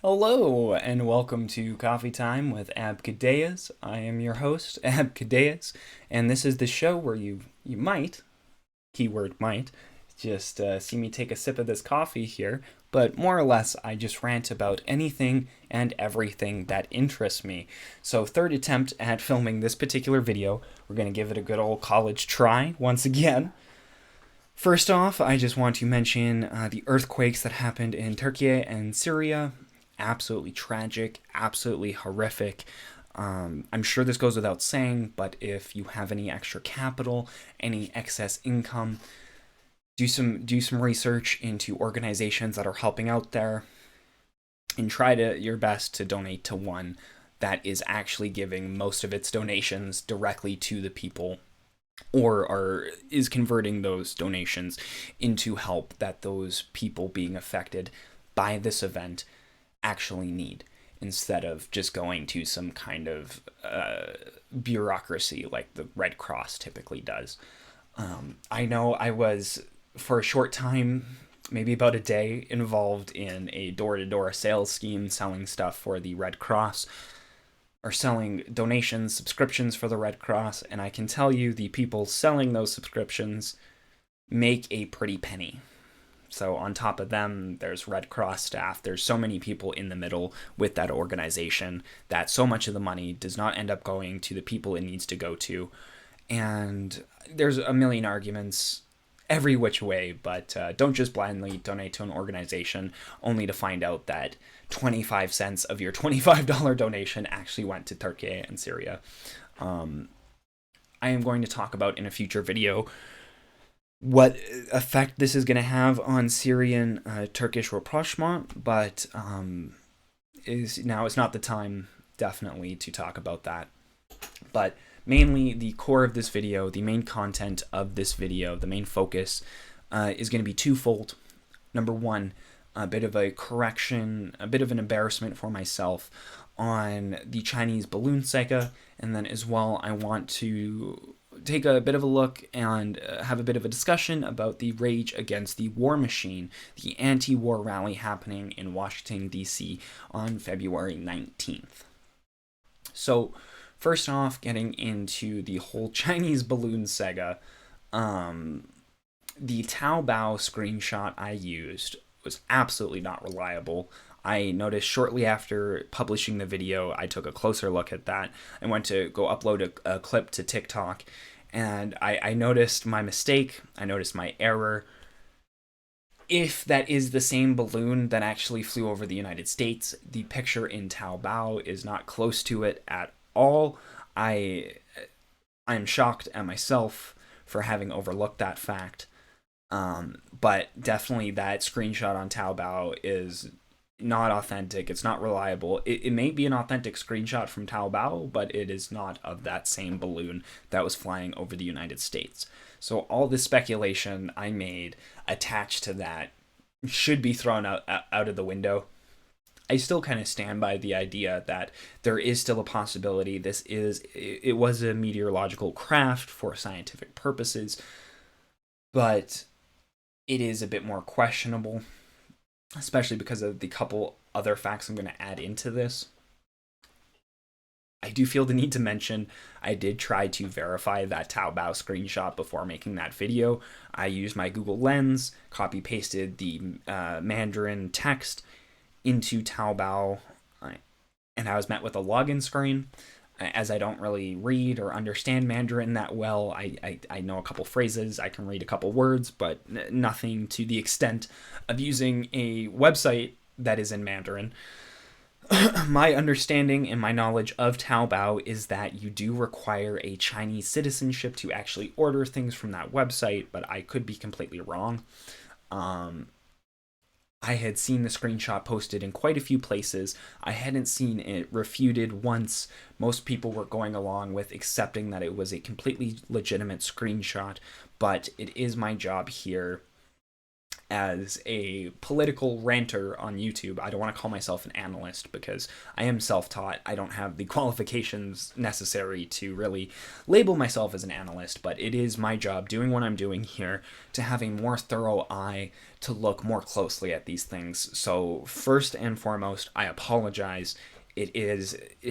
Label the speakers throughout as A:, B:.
A: Hello and welcome to Coffee Time with Abcadeas. I am your host, Abcadeas, and this is the show where you might, keyword might, just see me take a sip of this coffee here, but more or less I just rant about anything and everything that interests me. So third attempt at filming this particular video. We're going to give it a good old college try once again. First off, I just want to mention the earthquakes that happened in Turkey and Syria. Absolutely tragic, absolutely horrific. I'm sure this goes without saying, but if you have any extra capital, any excess income, do some research into organizations that are helping out there, and try your best to donate to one that is actually giving most of its donations directly to the people, or is converting those donations into help that those people being affected by this event actually need, instead of just going to some kind of bureaucracy like the Red Cross typically does. I know I was, for a short time, maybe about a day, involved in a door-to-door sales scheme selling stuff for the Red Cross, or selling donations, subscriptions for the Red Cross, and I can tell you the people selling those subscriptions make a pretty penny. So on top of them, there's Red Cross staff. There's so many people in the middle with that organization that so much of the money does not end up going to the people it needs to go to. And there's a million arguments every which way, but don't just blindly donate to an organization only to find out that 25 cents of your $25 donation actually went to Turkey and Syria. I am going to talk about in a future video what effect this is going to have on Syrian Turkish rapprochement, but is not the time, definitely, to talk about that. But mainly, the core of this video, the main content of this video, the main focus is going to be twofold. Number one, a bit of a correction, a bit of an embarrassment for myself on the Chinese balloon saga, and then as well, I want to take a bit of a look and have a bit of a discussion about the Rage Against the War Machine, the anti-war rally happening in Washington, D.C. on February 19th. So, first off, getting into the whole Chinese balloon saga, the Taobao screenshot I used was absolutely not reliable. I noticed shortly after publishing the video, I took a closer look at that. I went to go upload a clip to TikTok, and I noticed my mistake. I noticed my error. If that is the same balloon that actually flew over the United States, the picture in Taobao is not close to it at all. I'm shocked at myself for having overlooked that fact. But definitely that screenshot on Taobao is not authentic. It's not reliable. It may be an authentic screenshot from Taobao, but it is not of that same balloon that was flying over the United States. So all this speculation I made attached to that should be thrown out of the window. I still kind of stand by the idea that there is still a possibility it was a meteorological craft for scientific purposes, but it is a bit more questionable, especially because of the couple other facts I'm going to add into this. I do feel the need to mention I did try to verify that Taobao screenshot before making that video. I used my Google Lens, copy-pasted the Mandarin text into Taobao, and I was met with a login screen. As I don't really read or understand Mandarin that well, I know a couple phrases, I can read a couple words, but nothing to the extent of using a website that is in Mandarin. My understanding and my knowledge of Taobao is that you do require a Chinese citizenship to actually order things from that website, but I could be completely wrong. I had seen the screenshot posted in quite a few places. I hadn't seen it refuted once. Most people were going along with accepting that it was a completely legitimate screenshot, but it is my job here as a political ranter on YouTube. I don't want to call myself an analyst because I am self taught. I don't have the qualifications necessary to really label myself as an analyst, but it is my job doing what I'm doing here to have a more thorough eye to look more closely at these things. So, first and foremost, I apologize. It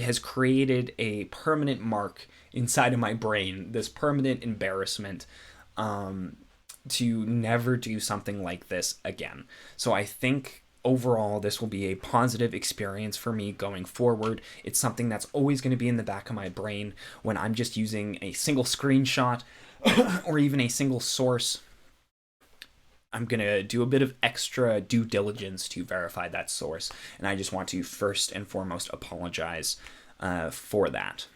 A: has created a permanent mark inside of my brain, this permanent embarrassment, to never do something like this again. So I think overall this will be a positive experience for me going forward. It's something that's always going to be in the back of my brain when I'm just using a single screenshot or even a single source. I'm going to do a bit of extra due diligence to verify that source, and I just want to first and foremost apologize for that.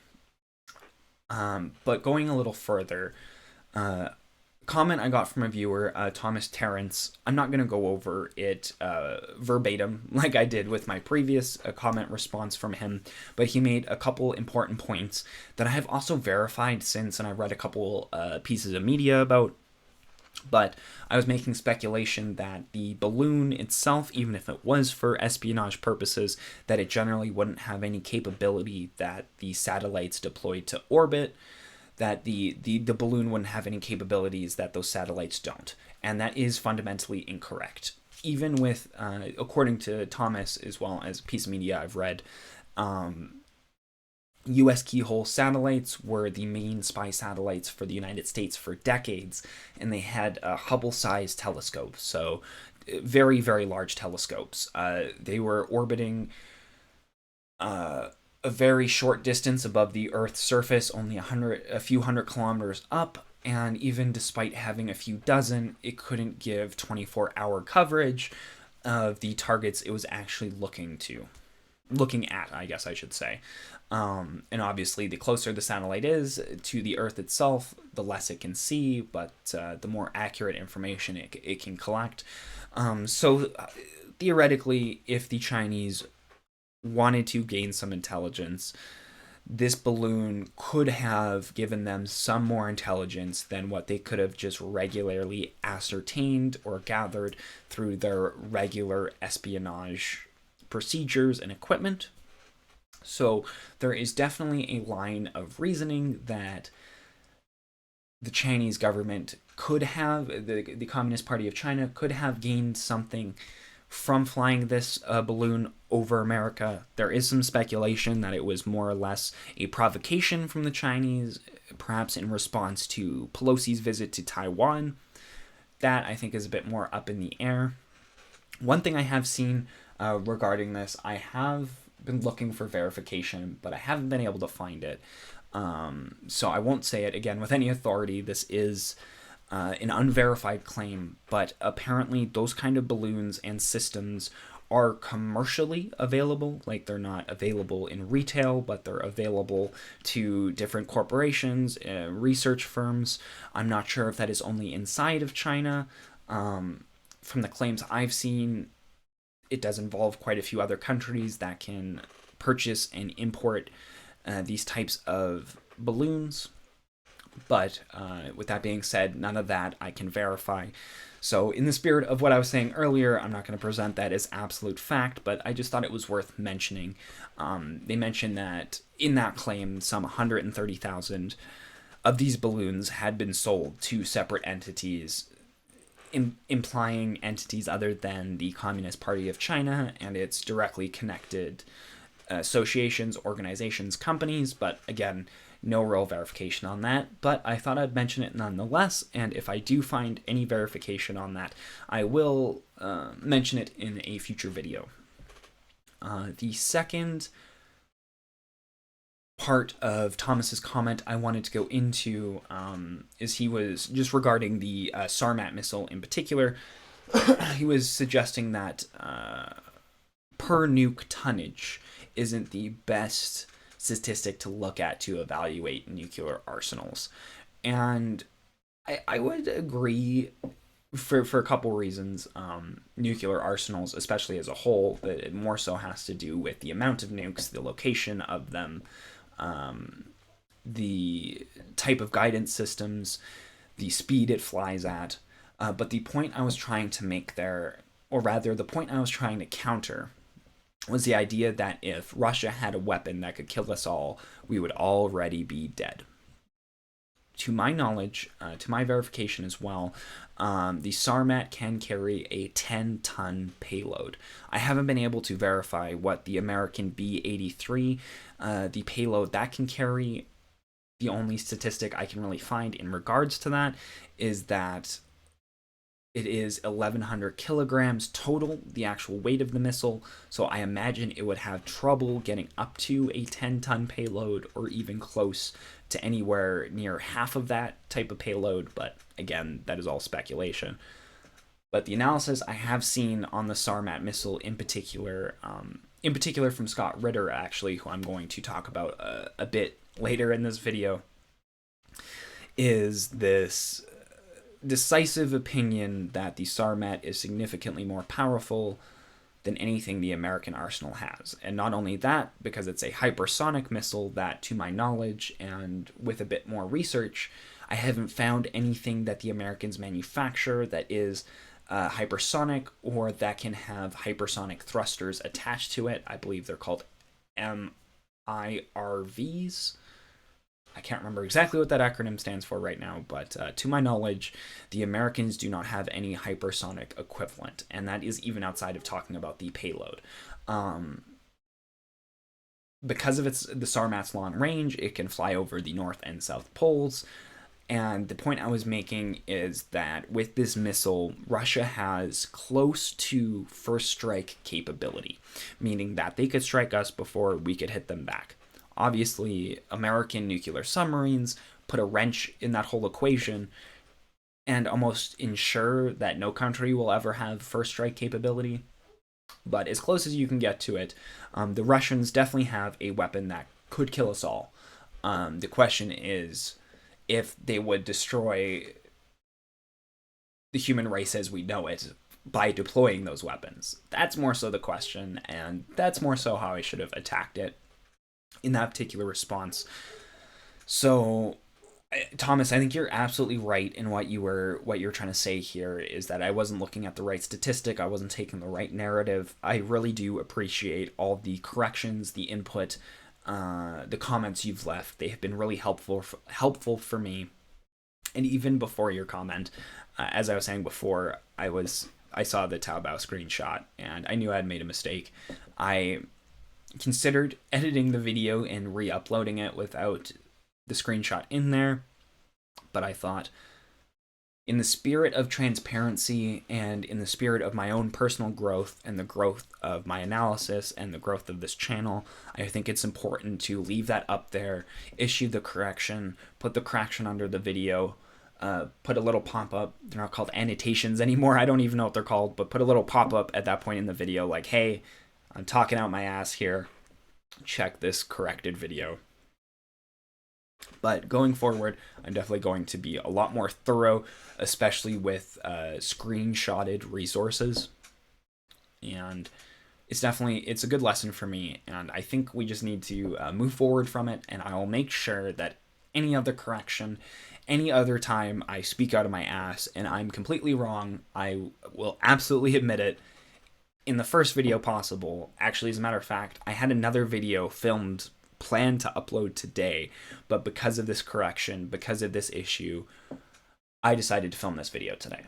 A: But going a little further, comment I got from a viewer, Thomas Terrence. I'm not going to go over it verbatim like I did with my previous comment response from him, but he made a couple important points that I have also verified since, and I've read a couple pieces of media about. But I was making speculation that the balloon itself, even if it was for espionage purposes, that it generally wouldn't have any capability that the satellites deployed to orbit, that the balloon wouldn't have any capabilities that those satellites don't. And that is fundamentally incorrect. Even with, according to Thomas, as well as a piece of media I've read, U.S. keyhole satellites were the main spy satellites for the United States for decades, and they had Hubble-sized telescopes, so very, very large telescopes. They were orbiting a very short distance above the Earth's surface, only a few hundred kilometers up, and even despite having a few dozen, it couldn't give 24-hour coverage of the targets it was actually looking at, I guess I should say. And obviously, the closer the satellite is to the Earth itself, the less it can see, but the more accurate information it can collect. So theoretically, if the Chinese wanted to gain some intelligence, this balloon could have given them some more intelligence than what they could have just regularly ascertained or gathered through their regular espionage procedures and equipment. So there is definitely a line of reasoning that the Chinese government could have, the Communist Party of China could have gained something from flying this balloon over America. There is some speculation that it was more or less a provocation from the Chinese, perhaps in response to Pelosi's visit to Taiwan. That, I think, is a bit more up in the air. One thing I have seen regarding this, I have been looking for verification, but I haven't been able to find it. So I won't say it again with any authority. This is an unverified claim, but apparently those kind of balloons and systems are commercially available. Like, they're not available in retail, but they're available to different corporations, research firms. I'm not sure if that is only inside of China. From the claims I've seen, it does involve quite a few other countries that can purchase and import these types of balloons. But with that being said, none of that I can verify. So in the spirit of what I was saying earlier, I'm not going to present that as absolute fact, but I just thought it was worth mentioning. They mentioned that in that claim, some 130,000 of these balloons had been sold to separate entities, implying entities other than the Communist Party of China and its directly connected associations, organizations, companies. But again, no real verification on that, but I thought I'd mention it nonetheless, and if I do find any verification on that, I will mention it in a future video. The second part of Thomas's comment I wanted to go into is he was just regarding the Sarmat missile in particular. He was suggesting that per nuke tonnage isn't the best statistic to look at to evaluate nuclear arsenals. And I would agree for a couple reasons. Nuclear arsenals, especially as a whole, that it more so has to do with the amount of nukes, the location of them, the type of guidance systems, the speed it flies at. But the point I was trying to make there, or rather, the point I was trying to counter, was the idea that if Russia had a weapon that could kill us all, we would already be dead. To my knowledge, to my verification as well, the Sarmat can carry a 10-ton payload. I haven't been able to verify what the American B-83, the payload that can carry. The only statistic I can really find in regards to that is that it is 1,100 kilograms total, the actual weight of the missile, so I imagine it would have trouble getting up to a 10-ton payload, or even close to anywhere near half of that type of payload, but again, that is all speculation. But the analysis I have seen on the Sarmat missile in particular from Scott Ritter, actually, who I'm going to talk about a bit later in this video, is this decisive opinion that the Sarmat is significantly more powerful than anything the American arsenal has. And not only that, because it's a hypersonic missile that, to my knowledge, and with a bit more research, I haven't found anything that the Americans manufacture that is hypersonic or that can have hypersonic thrusters attached to it. I believe they're called MIRVs. I can't remember exactly what that acronym stands for right now, but to my knowledge, the Americans do not have any hypersonic equivalent, and that is even outside of talking about the payload. Because of the Sarmat's long range, it can fly over the North and South Poles, and the point I was making is that with this missile, Russia has close to first strike capability, meaning that they could strike us before we could hit them back. Obviously, American nuclear submarines put a wrench in that whole equation and almost ensure that no country will ever have first strike capability. But as close as you can get to it, the Russians definitely have a weapon that could kill us all. The question is if they would destroy the human race as we know it by deploying those weapons. That's more so the question, and that's more so how I should have attacked it in that particular response. So, Thomas, I think you're absolutely right in what you're trying to say here, is that I wasn't looking at the right statistic, I wasn't taking the right narrative. I really do appreciate all the corrections, the input, the comments you've left. They have been really helpful for me. And even before your comment, as I was saying before, I saw the Taobao screenshot and I knew I had made a mistake. I considered editing the video and re-uploading it without the screenshot in there, but I thought, in the spirit of transparency and in the spirit of my own personal growth and the growth of my analysis and the growth of this channel, I think it's important to leave that up there, issue the correction, put the correction under the video, put a little pop-up. They're not called annotations anymore, I don't even know what they're called, but put a little pop-up at that point in the video like, hey, I'm talking out my ass here, check this corrected video. But going forward, I'm definitely going to be a lot more thorough, especially with screenshotted resources. And it's a good lesson for me, and I think we just need to move forward from it, and I will make sure that any other correction, any other time I speak out of my ass and I'm completely wrong, I will absolutely admit it in the first video possible. Actually, as a matter of fact, I had another video planned to upload today, but because of this correction, because of this issue, I decided to film this video today.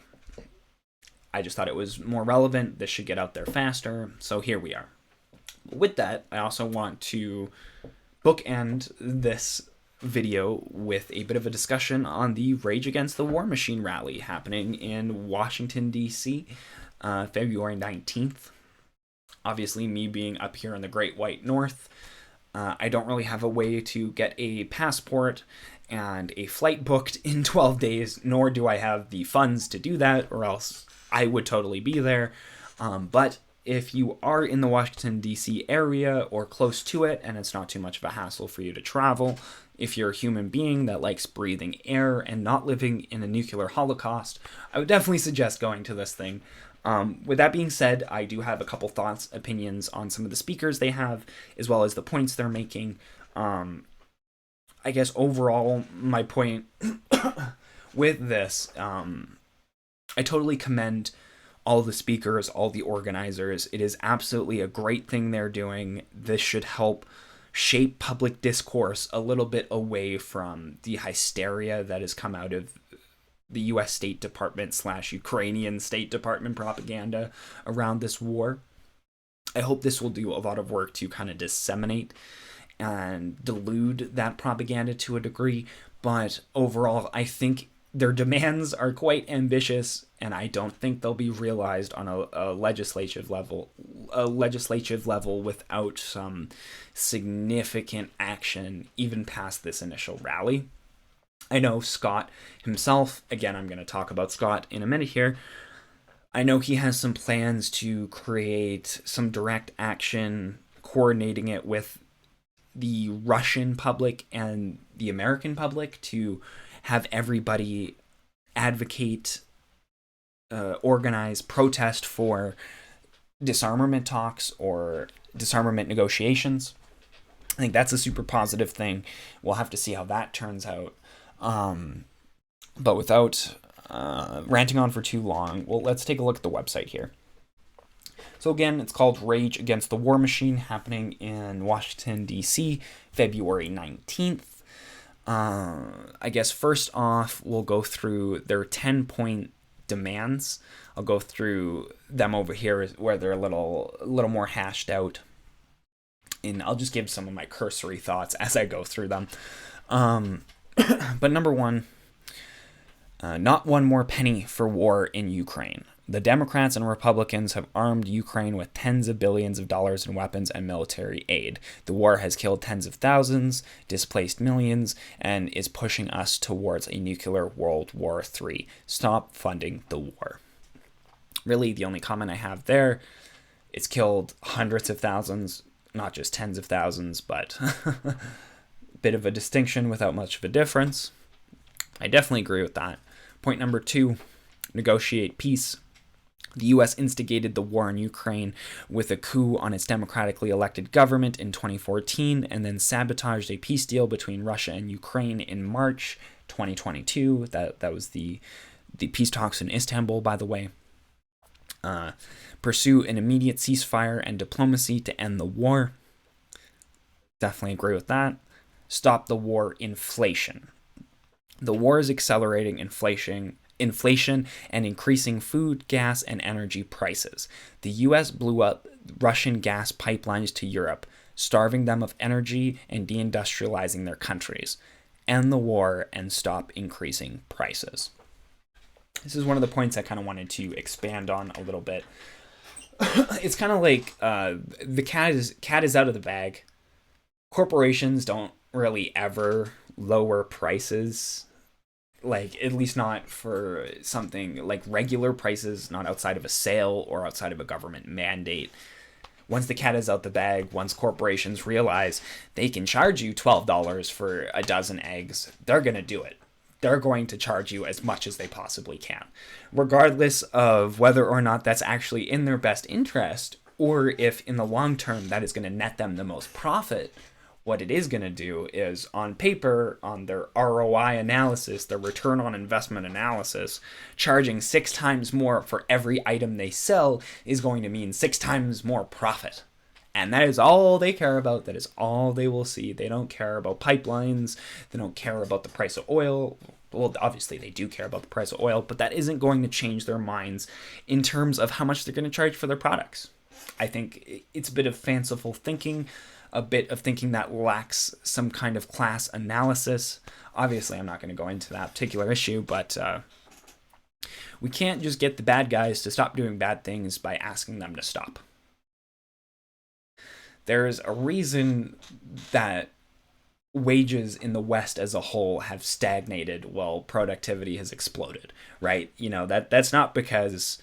A: I just thought it was more relevant, this should get out there faster, so here we are. With that, I also want to bookend this video with a bit of a discussion on the Rage Against the War Machine rally happening in Washington, D.C., February 19th. Obviously, me being up here in the Great White North, I don't really have a way to get a passport and a flight booked in 12 days, nor do I have the funds to do that, or else I would totally be there. But if you are in the Washington, D.C. area or close to it, and it's not too much of a hassle for you to travel, if you're a human being that likes breathing air and not living in a nuclear holocaust, I would definitely suggest going to this thing. With that being said, I do have a couple thoughts, opinions on some of the speakers they have, as well as the points they're making. I guess overall, my point with this I totally commend all the speakers, all the organizers. It is absolutely a great thing they're doing. This should help shape public discourse a little bit away from the hysteria that has come out of the U.S. State Department / Ukrainian State Department propaganda around this war. I hope this will do a lot of work to kind of disseminate and delude that propaganda to a degree. But overall, I think their demands are quite ambitious, and I don't think they'll be realized on a legislative level. Without some significant action, even past this initial rally. I know Scott himself. Again, I'm going to talk about Scott in a minute here. I know he has some plans to create some direct action, coordinating it with the Russian public and the American public to have everybody advocate, organize, protest for disarmament talks or disarmament negotiations. I think that's a super positive thing. We'll have to see how that turns out. But without ranting on for too long, well, let's take a look at the website here. So again, it's called Rage Against the War Machine, happening in Washington, D.C., February 19th. I guess first off, we'll go through their 10-point demands. I'll go through them over here where they're a little more hashed out. And I'll just give some of my cursory thoughts as I go through them. But number one, not one more penny for war in Ukraine. The Democrats and Republicans have armed Ukraine with tens of billions of dollars in weapons and military aid. The war has killed tens of thousands, displaced millions, and is pushing us towards a nuclear World War III. Stop funding the war. Really, the only comment I have there, it's killed hundreds of thousands, not just tens of thousands, but a bit of a distinction without much of a difference. I definitely agree with that. Point number two, negotiate peace. The U.S. instigated the war in Ukraine with a coup on its democratically elected government in 2014 and then sabotaged a peace deal between Russia and Ukraine in March 2022. That was the peace talks in Istanbul, by the way. Pursue an immediate ceasefire and diplomacy to end the war. Definitely agree with that. Stop the war inflation. The war is accelerating inflation and increasing food, gas, and energy prices. The U.S. blew up Russian gas pipelines to Europe, starving them of energy and deindustrializing their countries. End the war and stop increasing prices. This is one of the points I kind of wanted to expand on a little bit. It's kind of like the cat is out of the bag. Corporations don't really ever lower prices. Like, at least not for something like regular prices, not outside of a sale or outside of a government mandate. Once the cat is out the bag, once corporations realize they can charge you $12 for a dozen eggs, they're going to do it. They're going to charge you as much as they possibly can, regardless of whether or not that's actually in their best interest, or if in the long term that is going to net them the most profit. What it is going to do is, on paper, on their ROI analysis, their return on investment analysis, charging 6 times more for every item they sell is going to mean 6 times more profit. And that is all they care about. That is all they will see. They don't care about pipelines. They don't care about the price of oil. Well, obviously they do care about the price of oil, but that isn't going to change their minds in terms of how much they're going to charge for their products. I think it's a bit of fanciful thinking, a bit of thinking that lacks some kind of class analysis. Obviously, I'm not going to go into that particular issue, but we can't just get the bad guys to stop doing bad things by asking them to stop. There's a reason that wages in the West as a whole have stagnated while productivity has exploded, right? You know, that's not because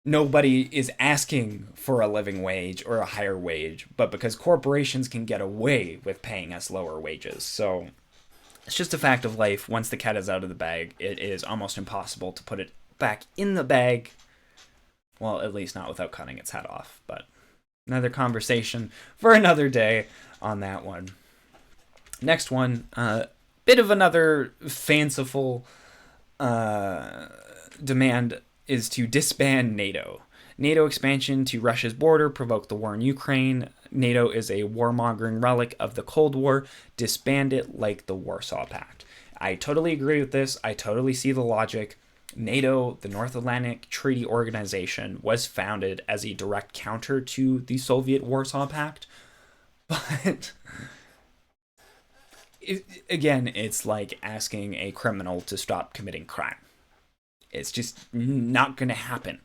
A: nobody is asking for a living wage or a higher wage, but because corporations can get away with paying us lower wages. So it's just a fact of life. Once the cat is out of the bag, it is almost impossible to put it back in the bag. Well, at least not without cutting its head off, but another conversation for another day on that one. Next one, bit of another fanciful demand is to disband NATO. NATO expansion to Russia's border provoked the war in Ukraine. NATO is a warmongering relic of the Cold War. Disband it like the Warsaw Pact. I totally agree with this. I totally see the logic. NATO, the North Atlantic Treaty Organization, was founded as a direct counter to the Soviet Warsaw Pact. But again, it's like asking a criminal to stop committing crime. It's just not going to happen.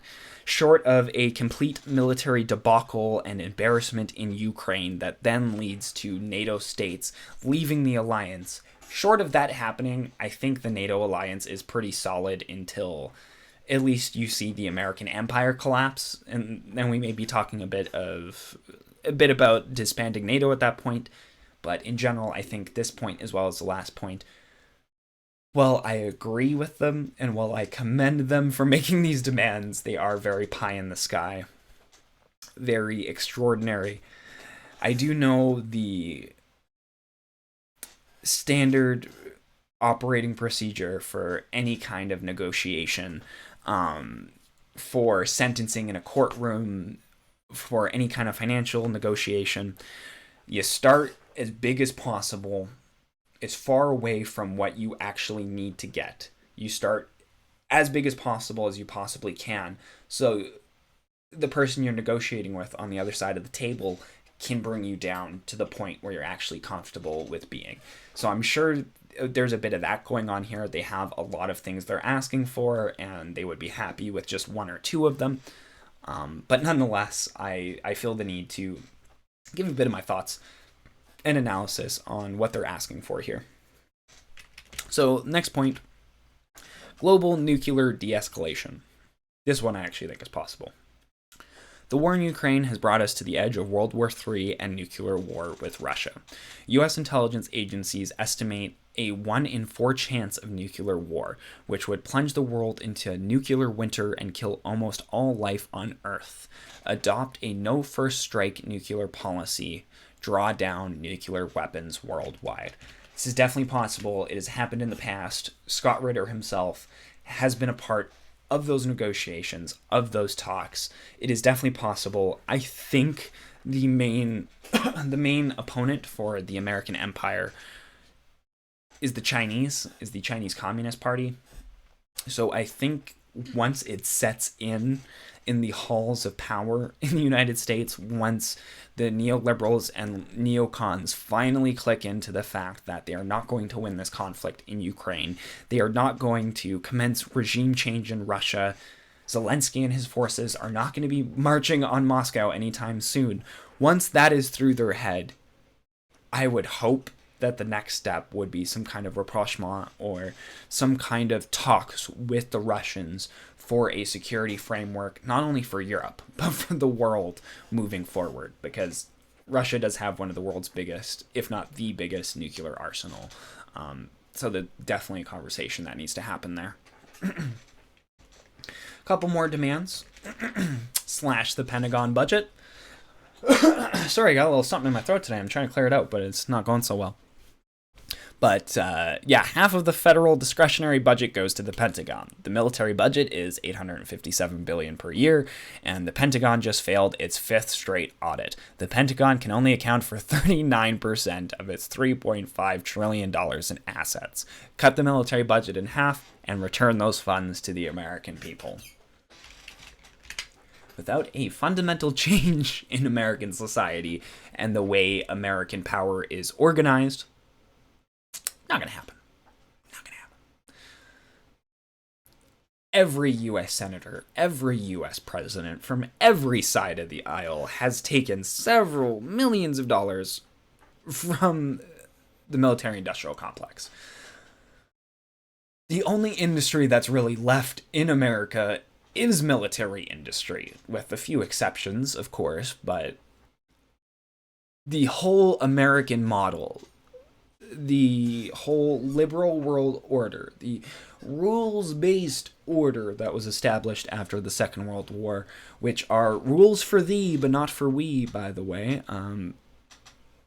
A: Short of a complete military debacle and embarrassment in Ukraine that then leads to NATO states leaving the alliance, short of that happening, I think the NATO alliance is pretty solid until at least you see the American empire collapse, and then we may be talking a bit about disbanding NATO at that point. But in general, I think this point, as well as the last point, while I agree with them and while I commend them for making these demands, they are very pie in the sky, very extraordinary. I do know the standard operating procedure for any kind of negotiation, for sentencing in a courtroom, for any kind of financial negotiation. You start as big as possible, as far away from what you actually need to get. You start as big as possible as you possibly can, so the person you're negotiating with on the other side of the table can bring you down to the point where you're actually comfortable with being. So I'm sure there's a bit of that going on here. They have a lot of things they're asking for, and they would be happy with just one or two of them. But nonetheless, I feel the need to give a bit of my thoughts and analysis on what they're asking for here. So, next point, global nuclear de-escalation. This one I actually think is possible. The war in Ukraine has brought us to the edge of World War III and nuclear war with Russia. U.S. intelligence agencies estimate a 1 in 4 chance of nuclear war, which would plunge the world into a nuclear winter and kill almost all life on Earth. Adopt a no first strike nuclear policy. Draw down nuclear weapons worldwide. This is definitely possible. It has happened in the past. Scott Ritter himself has been a part of those negotiations, of those talks. It is definitely possible. I think the main opponent for the American empire is the Chinese Communist Party. So I think once it sets in the halls of power in the United States, once the neoliberals and neocons finally click into the fact that they are not going to win this conflict in Ukraine, they are not going to commence regime change in Russia, Zelensky and his forces are not going to be marching on Moscow anytime soon. Once that is through their head, I would hope that the next step would be some kind of rapprochement or some kind of talks with the Russians for a security framework, not only for Europe, but for the world moving forward, because Russia does have one of the world's biggest, if not the biggest, nuclear arsenal. So there's definitely a conversation that needs to happen there. Couple more demands. Slash the Pentagon budget. Sorry, I got a little something in my throat today. I'm trying to clear it out, but it's not going so well. But half of the federal discretionary budget goes to the Pentagon. The military budget is $857 billion per year, and the Pentagon just failed its 5th straight audit. The Pentagon can only account for 39% of its $3.5 trillion in assets. Cut the military budget in half and return those funds to the American people. Without a fundamental change in American society and the way American power is organized, not going to happen. Not going to happen. Every U.S. senator, every U.S. president from every side of the aisle has taken several millions of dollars from the military-industrial complex. The only industry that's really left in America is military industry, with a few exceptions, of course, but the whole American model, the whole liberal world order, the rules-based order that was established after the Second World War, which are rules for thee but not for we, by the way.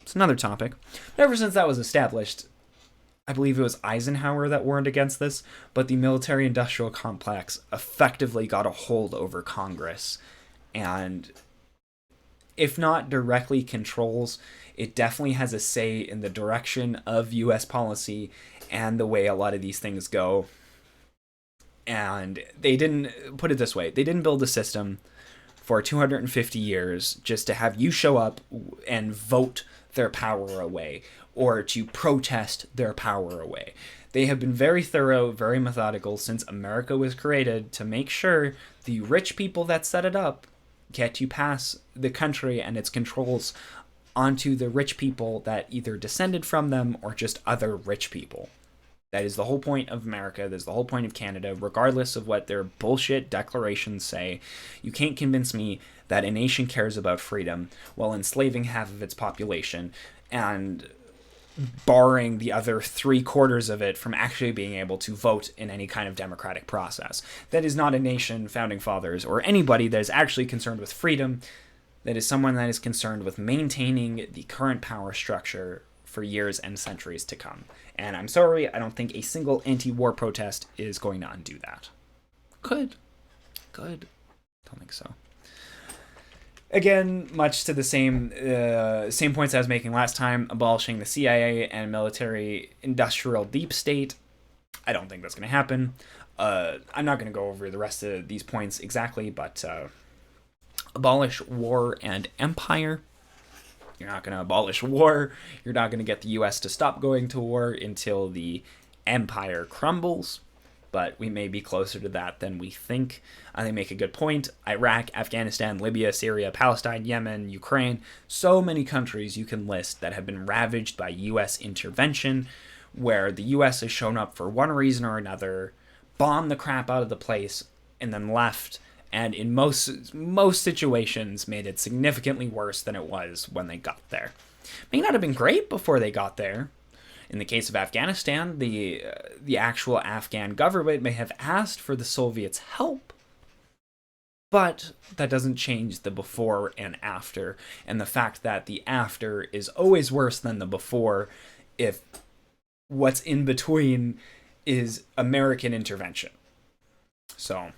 A: It's another topic. But ever since that was established, I believe it was Eisenhower that warned against this, but the military industrial complex effectively got a hold over Congress. And if not directly controls, it definitely has a say in the direction of US policy and the way a lot of these things go. And they didn't, put it this way, they didn't build a system for 250 years just to have you show up and vote their power away or to protest their power away. They have been very thorough, very methodical since America was created to make sure the rich people that set it up get to pass the country and its controls onto the rich people that either descended from them or just other rich people. That is the whole point of America. That's the whole point of Canada, regardless of what their bullshit declarations say. You can't convince me that a nation cares about freedom while enslaving half of its population and barring the other 3/4 of it from actually being able to vote in any kind of democratic process. That is not a nation, founding fathers, or anybody that is actually concerned with freedom. That is someone that is concerned with maintaining the current power structure for years and centuries to come. And I'm sorry, I don't think a single anti-war protest is going to undo that. Could. Don't think so. Again, much to the same points I was making last time, abolishing the CIA and military industrial deep state. I don't think that's going to happen. I'm not going to go over the rest of these points exactly, but abolish war and empire. You're not going to abolish war. You're not going to get the U.S. to stop going to war until the empire crumbles. But we may be closer to that than we think. They make a good point. Iraq, Afghanistan, Libya, Syria, Palestine, Yemen, Ukraine. So many countries you can list that have been ravaged by U.S. intervention, where the U.S. has shown up for one reason or another, bombed the crap out of the place, and then left. And in most situations made it significantly worse than it was when they got there. May not have been great before they got there. In the case of Afghanistan, the actual Afghan government may have asked for the Soviets' help, but that doesn't change the before and after, and the fact that the after is always worse than the before if what's in between is American intervention. So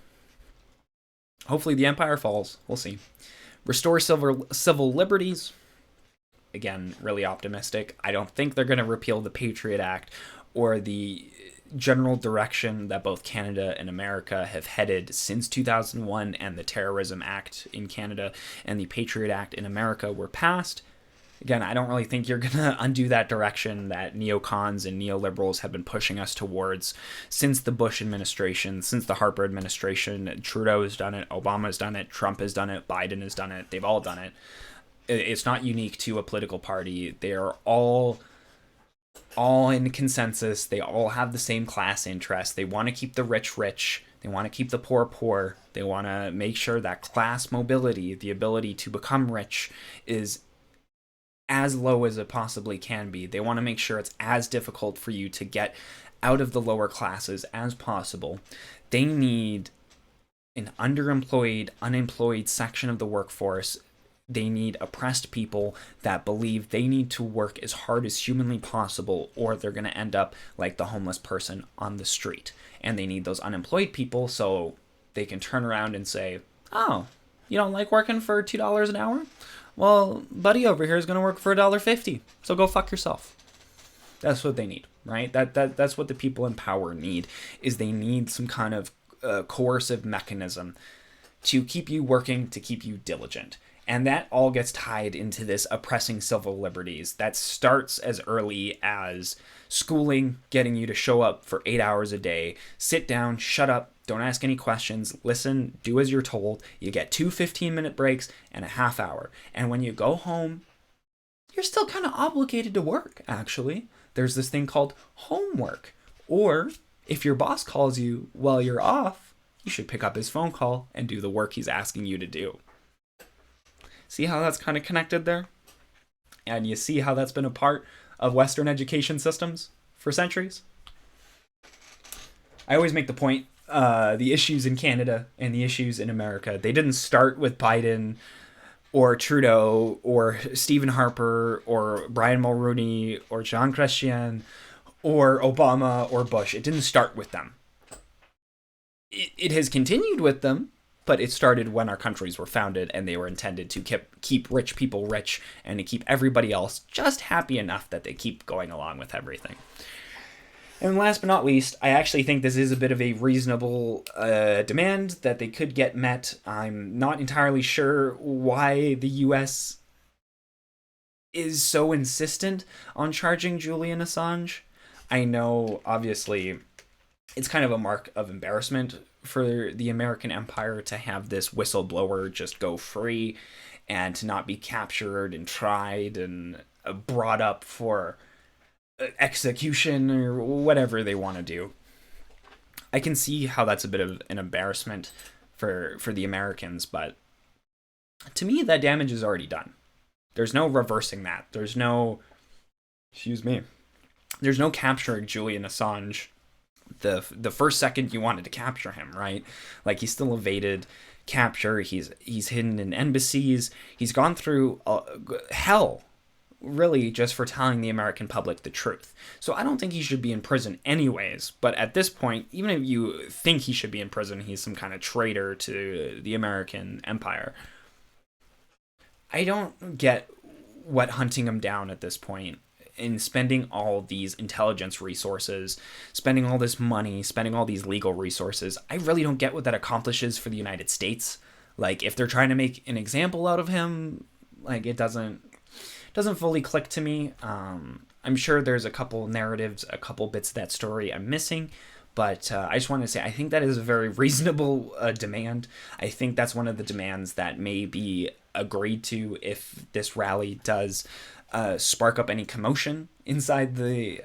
A: hopefully the empire falls. We'll see. Restore civil liberties. Again, really optimistic. I don't think they're going to repeal the Patriot Act or the general direction that both Canada and America have headed since 2001 and the Terrorism Act in Canada and the Patriot Act in America were passed. Again, I don't really think you're going to undo that direction that neocons and neoliberals have been pushing us towards since the Bush administration, since the Harper administration. Trudeau has done it, Obama's done it, Trump has done it, Biden has done it. They've all done it. It's not unique to a political party. They are all in consensus. They all have the same class interest. They want to keep the rich rich. They want to keep the poor poor. They want to make sure that class mobility, the ability to become rich, is as low as it possibly can be. They want to make sure it's as difficult for you to get out of the lower classes as possible. They need an underemployed, unemployed section of the workforce. They need oppressed people that believe they need to work as hard as humanly possible or they're going to end up like the homeless person on the street. And they need those unemployed people so they can turn around and say, oh, you don't like working for $2 an hour? Well, buddy over here is going to work for $1.50, so go fuck yourself. That's what they need, right? That's what the people in power need, is they need some kind of coercive mechanism to keep you working, to keep you diligent. And that all gets tied into this oppressing civil liberties that starts as early as schooling, getting you to show up for 8 hours a day, sit down, shut up, don't ask any questions, listen, do as you're told. You get 2 15-minute breaks and a half hour. And when you go home, you're still kind of obligated to work, actually. There's this thing called homework. Or if your boss calls you while you're off, you should pick up his phone call and do the work he's asking you to do. See how that's kind of connected there? And you see how that's been a part of Western education systems for centuries? I always make the point, the issues in Canada and the issues in America, they didn't start with Biden or Trudeau or Stephen Harper or Brian Mulroney or Jean Chrétien or Obama or Bush. It didn't start with them. It has continued with them, but it started when our countries were founded, and they were intended to keep rich people rich and to keep everybody else just happy enough that they keep going along with everything. And last but not least, I actually think this is a bit of a reasonable demand that they could get met. I'm not entirely sure why the U.S. is so insistent on charging Julian Assange. I know, obviously, it's kind of a mark of embarrassment for the American empire to have this whistleblower just go free and to not be captured and tried and brought up for execution or whatever they want to do. I can see how that's a bit of an embarrassment for the Americans, but to me, that damage is already done. There's no reversing that. There's no capturing Julian Assange the first second you wanted to capture him, right? Like, he's still evaded capture. He's hidden in embassies. He's gone through hell, really, just for telling the American public the truth. So I don't think he should be in prison anyways. But at this point, even if you think he should be in prison, he's some kind of traitor to the American empire. I don't get what hunting him down at this point in spending all these intelligence resources, spending all this money, spending all these legal resources. I really don't get what that accomplishes for the United States. Like, if they're trying to make an example out of him, like, it doesn't fully click to me. I'm sure there's a couple narratives, a couple bits of that story I'm missing, but I just want to say I think that is a very reasonable demand. I think that's one of the demands that may be agreed to if this rally does spark up any commotion inside the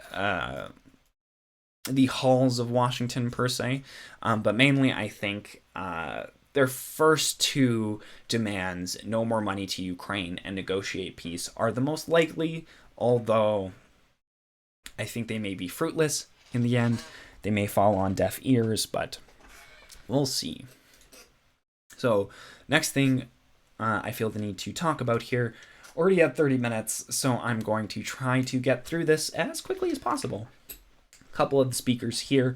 A: halls of Washington per se. But mainly, I think their first two demands, no more money to Ukraine and negotiate peace, are the most likely, although I think they may be fruitless in the end. They may fall on deaf ears, but we'll see. So, next thing I feel the need to talk about here. Already at 30 minutes, so I'm going to try to get through this as quickly as possible. A couple of the speakers here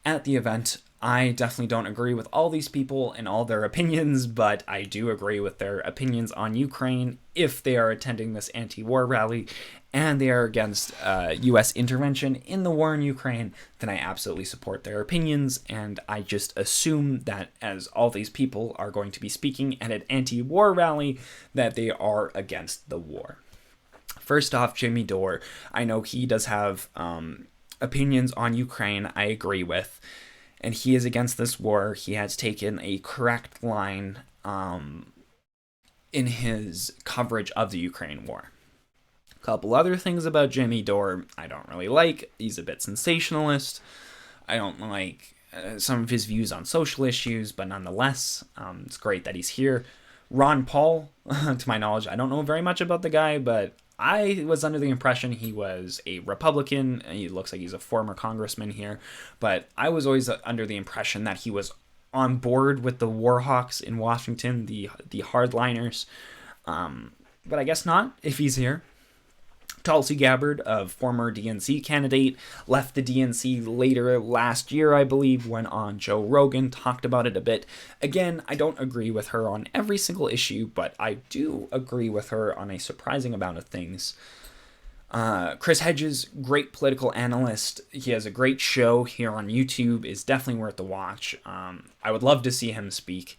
A: at the event, I definitely don't agree with all these people and all their opinions, but I do agree with their opinions on Ukraine if they are attending this anti-war rally and they are against U.S. intervention in the war in Ukraine, then I absolutely support their opinions, and I just assume that as all these people are going to be speaking at an anti-war rally, that they are against the war. First off, Jimmy Dore, I know he does have opinions on Ukraine I agree with, and he is against this war. He has taken a correct line in his coverage of the Ukraine war. A couple other things about Jimmy Dore I don't really like. He's a bit sensationalist. I don't like some of his views on social issues, but nonetheless, it's great that he's here. Ron Paul, to my knowledge, I don't know very much about the guy, but I was under the impression he was a Republican. He looks like he's a former congressman here, but I was always under the impression that he was on board with the Warhawks in Washington, the hardliners. But I guess not, if he's here. Tulsi Gabbard, a former DNC candidate, left the DNC later last year, I believe, went on Joe Rogan, talked about it a bit. Again, I don't agree with her on every single issue, but I do agree with her on a surprising amount of things. Chris Hedges, great political analyst. He has a great show here on YouTube, is definitely worth the watch. I would love to see him speak.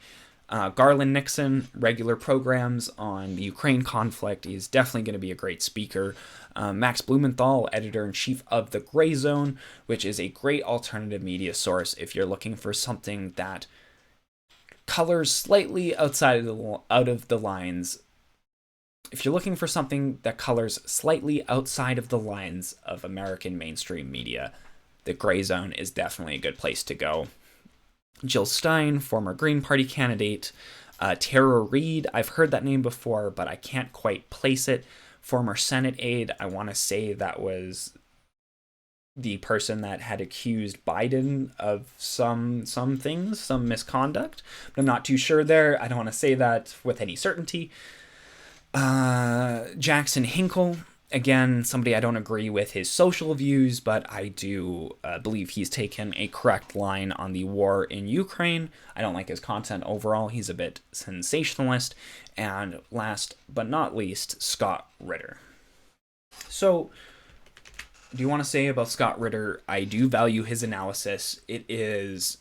A: Garland Nixon, regular programs on the Ukraine conflict. He's definitely going to be a great speaker. Max Blumenthal, editor-in-chief of The Gray Zone, which is a great alternative media source if you're looking for something that colors slightly outside of the lines. If you're looking for something that colors slightly outside of the lines of American mainstream media, The Gray Zone is definitely a good place to go. Jill Stein, former Green Party candidate. Tara Reid, I've heard that name before, but I can't quite place it. Former Senate aide, I want to say that was the person that had accused Biden of some things, some misconduct. But I'm not too sure there. I don't want to say that with any certainty. Jackson Hinkle, Again, somebody I don't agree with his social views, but I do believe he's taken a correct line on the war in Ukraine. I don't like his content overall. He's a bit sensationalist. And last but not least, Scott Ritter. So, do you want to say about Scott Ritter? I do value his analysis. It is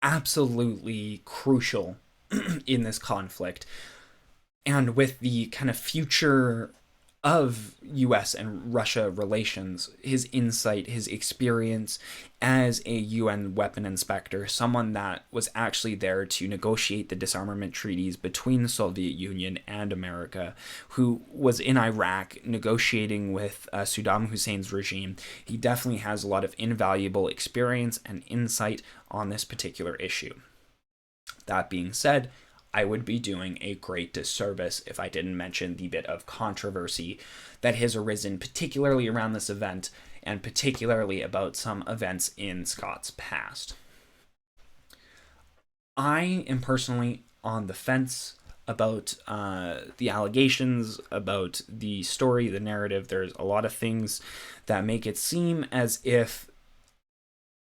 A: absolutely crucial in this conflict. And with the kind of future of US and Russia relations, his insight, his experience as a UN weapon inspector, someone that was actually there to negotiate the disarmament treaties between the Soviet Union and America, who was in Iraq negotiating with Saddam Hussein's regime. He definitely has a lot of invaluable experience and insight on this particular issue. That being said, I would be doing a great disservice if I didn't mention the bit of controversy that has arisen, particularly around this event, and particularly about some events in Scott's past. I am personally on the fence about the allegations, about the story, the narrative. There's a lot of things that make it seem as if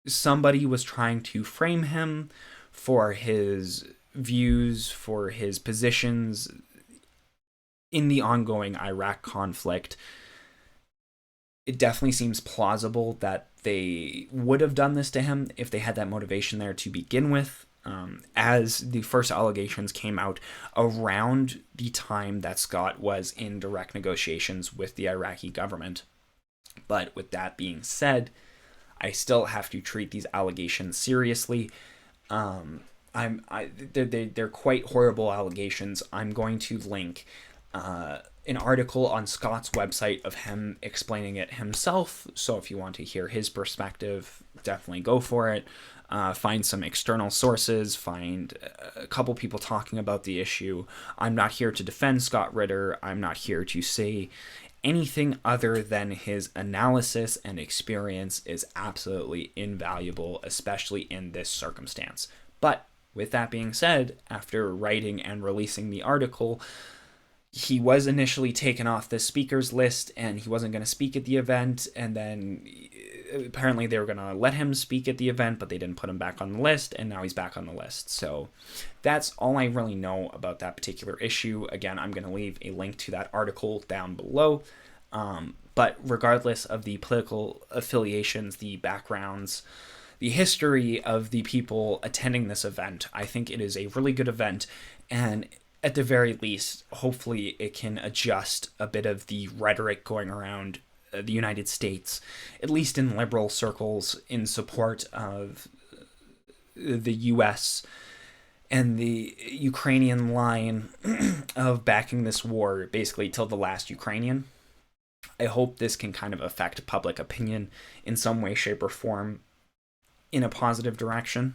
A: somebody was trying to frame him for his views, for his positions in the ongoing Iraq conflict. It definitely seems plausible that they would have done this to him if they had that motivation there to begin with, as the first allegations came out around the time that Scott was in direct negotiations with the Iraqi government. But with that being said, I still have to treat these allegations seriously. They're quite horrible allegations. I'm going to link an article on Scott's website of him explaining it himself. So if you want to hear his perspective, definitely go for it. Find some external sources, find a couple people talking about the issue. I'm not here to defend Scott Ritter. I'm not here to say anything other than his analysis and experience is absolutely invaluable, especially in this circumstance. But with that being said, after writing and releasing the article, he was initially taken off the speakers list and he wasn't going to speak at the event, and then apparently they were going to let him speak at the event, but they didn't put him back on the list, and now he's back on the list. So that's all I really know about that particular issue. Again, I'm going to leave a link to that article down below. But regardless of the political affiliations, the backgrounds, the history of the people attending this event, I think it is a really good event, and at the very least, hopefully it can adjust a bit of the rhetoric going around the United States, at least in liberal circles, in support of the US and the Ukrainian line of backing this war basically till the last Ukrainian. I hope this can kind of affect public opinion in some way, shape, or form in a positive direction.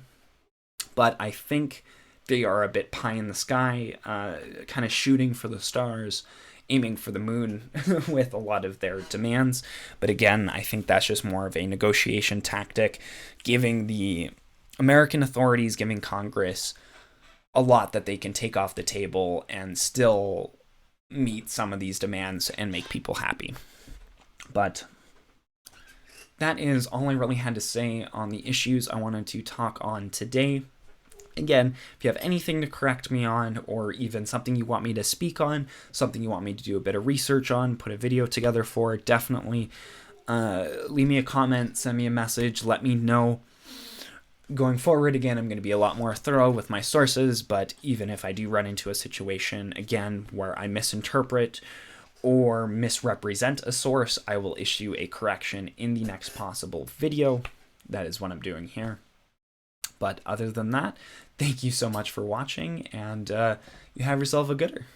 A: But I think they are a bit pie in the sky, kind of shooting for the stars, aiming for the moon with a lot of their demands. But again, I think that's just more of a negotiation tactic, giving the American authorities, giving Congress a lot that they can take off the table and still meet some of these demands and make people happy. But that is all I really had to say on the issues I wanted to talk on today. Again, if you have anything to correct me on, or even something you want me to speak on, something you want me to do a bit of research on, put a video together for, definitely leave me a comment, send me a message, let me know. Going forward, again, I'm going to be a lot more thorough with my sources, but even if I do run into a situation, again, where I misinterpret or misrepresent a source, I will issue a correction in the next possible video. That is what I'm doing here. But other than that, thank you so much for watching, and you have yourself a gooder.